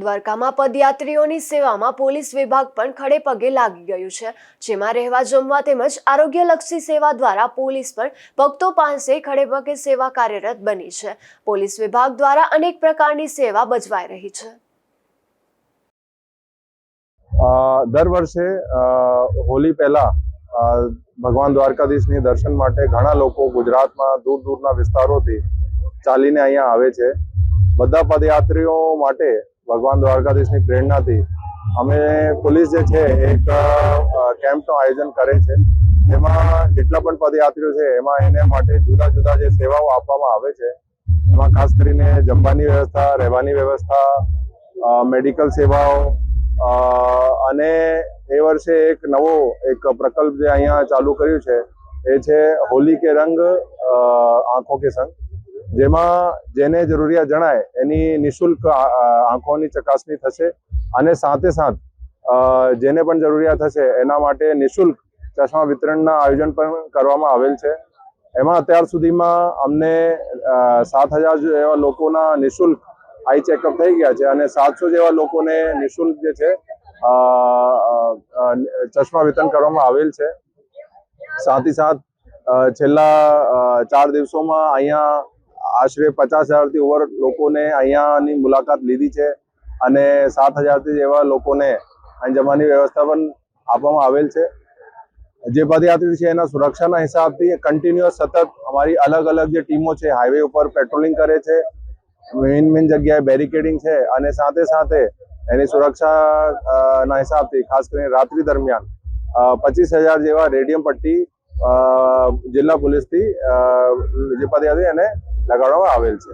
દ્વારકામાં પદયાત્રીઓની સેવામાં પોલીસ વિભાગ પણ ખડે પગે લાગી ગયું છે, જેમાં રહેવા જમવા તેમજ આરોગ્યલક્ષી સેવા દ્વારા પોલીસ પણ ભક્તો પાસે ખડે પગે સેવા કાર્યરત બની છે। પોલીસ વિભાગ દ્વારા અનેક પ્રકારની સેવા બજવાઈ રહી છે। દર વર્ષે હોલી પહેલા ભગવાન દ્વારકાધીશની દર્શન માટે ઘણા લોકો ગુજરાતમાં દૂર દૂરના વિસ્તારોથી ચાલીને અહીંયા આવે છે। બધા પદયાત્રીઓ માટે ભગવાન દ્વારકાધીશની પ્રેરણાથી અમે પોલીસ જે છે એક કેમ્પનું આયોજન કરે છે, જેમાં જેટલા પણ પદયાત્રીઓ છે એમાં એને માટે જુદા જુદા જે સેવાઓ આપવામાં આવે છે, એમાં ખાસ કરીને જમવાની વ્યવસ્થા, રહેવાની વ્યવસ્થા, મેડિકલ સેવાઓ અને એ વર્ષે એક નવો પ્રકલ્પ જે અહીંયા ચાલુ કર્યું છે એ છે હોલી કે રંગ આંખો કે સંગ, જેમાં જેને જરૂરિયાત જણાય એની નિઃશુલ્ક આંખોની ચકાસણી થશે અને સાથે સાથ જેને પણ જરૂરિયાત હશે એના માટે નિઃશુલ્ક ચશ્મા વિતરણના આયોજન પણ કરવામાં આવેલ છે। એમાં અત્યાર સુધીમાં અમને 7,000 જેવા લોકોના નિઃશુલ્ક આઈ ચેકઅપ થઈ ગયા છે અને 700 જેવા લોકોને નિઃશુલ્ક જે છે ચશ્મા વિતરણ કરવામાં આવેલ છે। સાથે સાથ છેલ્લા 4 દિવસોમાં અહીંયા આશરે 50,000થી ઉપર લોકોને અહીંયાની મુલાકાત લીધી છે અને 7,000થી જેવા લોકોને અહીં જમવાની વ્યવસ્થા પણ આપવામાં આવેલ છે। જે પદયાત્રી છે એના સુરક્ષાના હિસાબથી કન્ટિન્યુઅસ સતત અમારી અલગ અલગ જે ટીમો છે હાઈવે ઉપર પેટ્રોલિંગ કરે છે, મેઇન જગ્યાએ બેરિકેડિંગ છે અને સાથે સાથે એની સુરક્ષાના હિસાબથી ખાસ કરીને રાત્રિ દરમિયાન 25,000 જેવા રેડિયમ પટ્ટી જિલ્લા પોલીસથી જે પદયાત્રી એને લગાડવામાં આવેલ છે।